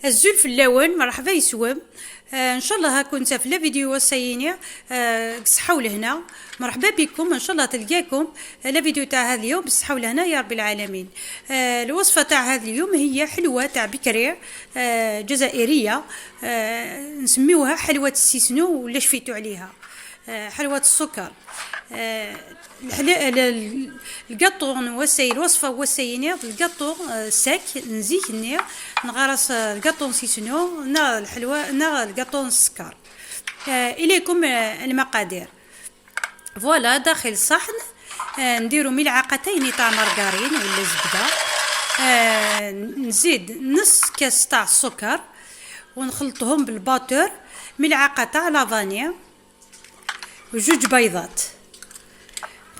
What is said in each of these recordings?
الزول في اللون مرحبا يسوم. ان شاء الله هاكون في لا فيديو وسيني صحوا لهنا. مرحبا بكم، ان شاء الله تلقاكم لا فيديو تاع هذا اليوم بالصحه ولهنا يا رب العالمين. الوصفه تاع هذا اليوم هي حلوه تاع بكري جزائريه، نسميوها حلوه السيسنو ولا شفيتو عليها حلوه السكر. القطون وسي الوصفه وسيني القطون ساك نزيك النير نغرس القطون سيسنو نا الحلوه نا القطون السكر. اليكم المقادير. فوالا داخل الصحن نديرو ملعقتين تاع مارغرين ولا زبده، نزيد نص كاس تاع السكر ونخلطهم بالباتور، ملعقه تاع لافانيا وجوج بيضات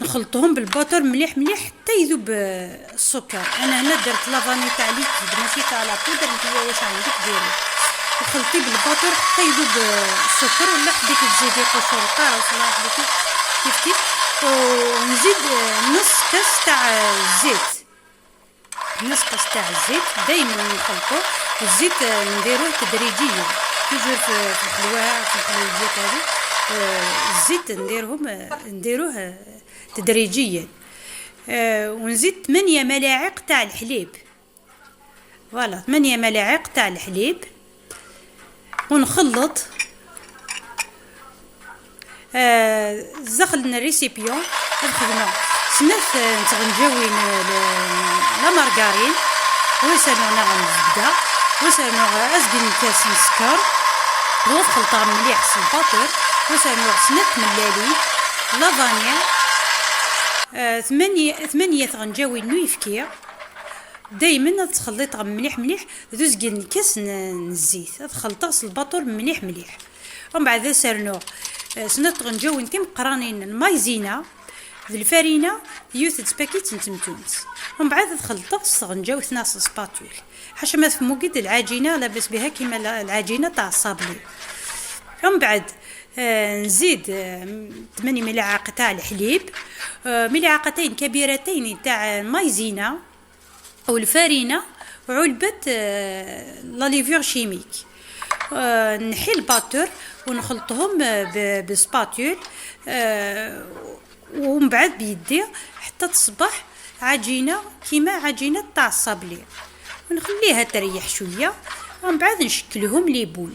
نخلطهم بالباتور مليح مليح حتى يذوب السكر. انا هنا درت لافاني تاع ليكيد ماشي تاع لا بودر، نتوما واش عندك ديري وخلطي بالباتور حتى يذوب السكر، ولا حبيتي تزيدي قشور القرص ولا حبيتي كيف ونزيد نص كاس تاع الزيت، نص كاس تاع الزيت دائما نخلطو، والزيت نديروه تدريجيا توجور في الحلوى في الحلويات هذه. الزيت نديروه تدريجيا. ونزيد 8 ملاعق تاع الحليب، فوالا 8 ملاعق تاع الحليب ونخلط. زخلنا الريسيبيون الخدمه سنات نتغنجاوين لا مارغرين وسالونا الزبده وسالونا اسقين كاس سكر وخلطها مليح الباتور وسالونا سنات ملالي لافانيا 8 تغنجاوين نويفكير دائما تخلطها مليح مليح دوزقين كاس الزيت تخلطها الباتور مليح مليح. ومن بعد سالنا سنات غنجاوين كم قرانين المايزينا الفارينه يوث باكيت نتمتونس، ومن بعد تخلطها غنجاو 12 سباتول حاشا ما تفهموا قد العجينه لاباس بها كيما العجينه تاع الصابلي. ومن بعد نزيد 8 ملاعق تاع الحليب، ملعقتين كبيرتين تاع المايزينا او الفارينه، وعلبه لا ليفور شيميك. نحي الباتور ونخلطهم بسباتول، ومن بعد بيدي حتى تصبح عجينه كيما عجينه تاع الصابلي، ونخليها تريح شويه ومن بعد نشكلهم لي بول.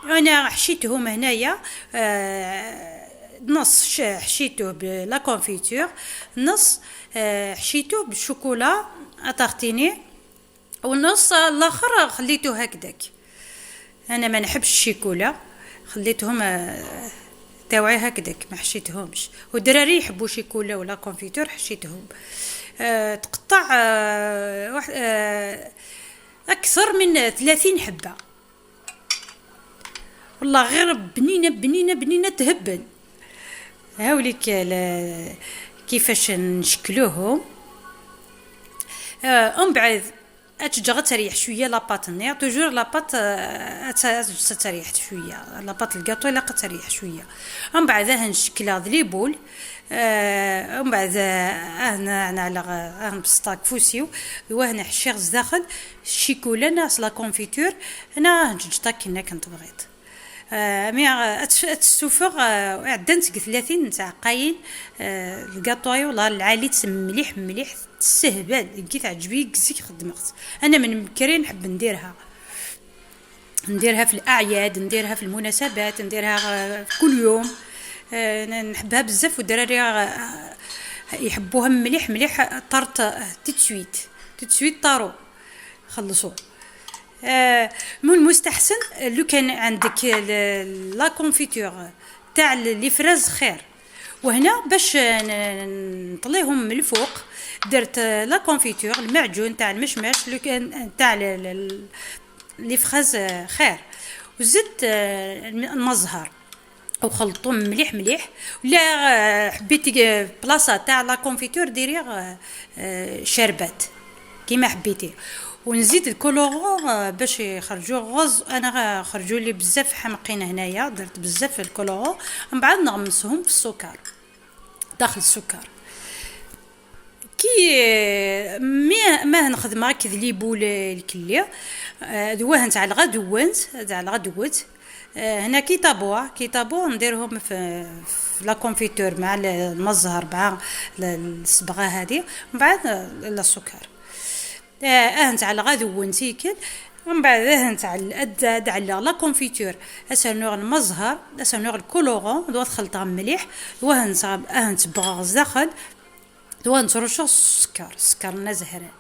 انا حشيتهم هنايا نص حشيته بلا كونفيتور، نص حشيته بالشوكولا اتارتيني، والنص الاخر خليته هكذاك. انا ما نحبش الشيكولا خليتهم تاوعي هكذاك ما حشيتهمش، والدراري يحبوا شيكولا ولا كونفيتور حشيتهم. تقطع اكثر من 30 حبه، والله غير بنينه بنينه بنينه تهبل. هاوليك كيفاش نشكلوهم. ومن بعد اتجغ تريح شويه لاباط النير توجور لاباط تريح شويه لاباط الكاطو لا تريح شويه. ومن بعد نشكلها لي بول. ومن بعد انا على نبسطاك فوسيو وهنا حشيغ داخل الشيكولا ناس لا كونفيتور انا نجطاك كنا كنت بغيت. مي اتسوفر عدنت 30 تاع قاين الكاطوي ولا العالي مليح مليح تسهبل كي تعجبي كزيك خدمت. انا من بكري نحب نديرها في الاعياد، نديرها في المناسبات، نديرها كل يوم. نحبها بزاف والدراري يحبوها مليح مليح. طرت تتسويت طارو خلصوا. من المستحسن لو كان عندك لا كونفيتور تاع لي فريز خير. وهنا باش نطليهم من الفوق درت لا كونفيتور المعجون تاع المشمش لو كان تاع لي فريز خير، وزدت المزهر وخلطهم مليح مليح. ولا حبيتي بلاصه تاع لا كونفيتور ديري شربات كيما حبيتي، ونزيد الكولورون باش يخرجوا غوز. انا خرجوا لي بزاف حمقين هنايا درت بزاف الكولورون. من بعد نغمسهم في السكر داخل السكر كي ما نخدم هاك ذلي بول الكليه دواه نتاع الغدوات تاع الغدوات. هنا كي طابوا نديرهم في لا كونفيتور مع المزهر مع الصبغه هذه، من بعد السكر نتاع الغدو نتيكل، ومن بعد نتاع على لا كونفيتور اسنوغ المزهر اسنوغ الكولورون دو تخلطها مليح دواه نصبغ داخل دواه نترشو السكر نزهران.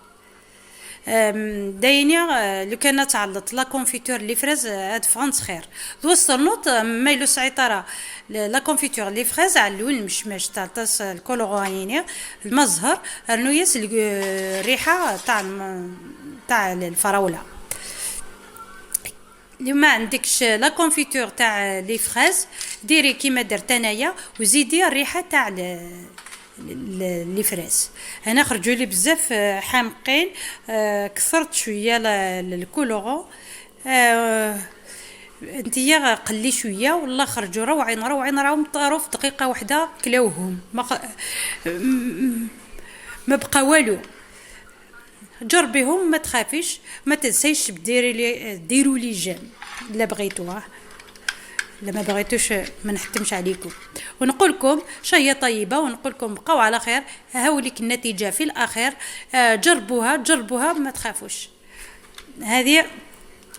داينيا لو كان تعلط لا كونفيتور اللي فريز هاد فرانس خير دوست النوط مايلو سعيطره لا كونفيتور اللي فريز على اللون المشماش تاع طاس الكولورانينيا المزهر النويس الريحه تاع الفراوله. لو ما عندكش لا كونفيتور تاع لي فريز ديري كيما درت انايا وزيدي الريحه تاع لي فريز. انا خرجوا لي بزاف حامقين، كثرت شويه الكولورون، انتيا قلي شويه والله خرجوا روعين راهم طاروا في دقيقه واحده كلاوهم ما بقى والو. جربيهم ما تخافيش، ما تنسيش ديروا لي جيم لا بغيتوها، لا ما بغيتوش ما نحتمش عليكم ونقول لكم شهيه طيبه، ونقول لكم بقاو على خير. هاوليك النتيجه في الاخير، جربوها ما تخافوش. هذه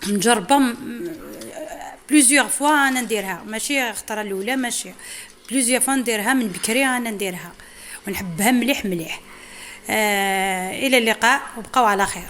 مجربه بليزيور فوا انا نديرها، ماشي خطره الاولى، ماشي بليزيور فوا نديرها من بكري انا نديرها ونحبها مليح. الى اللقاء وبقاو على خير.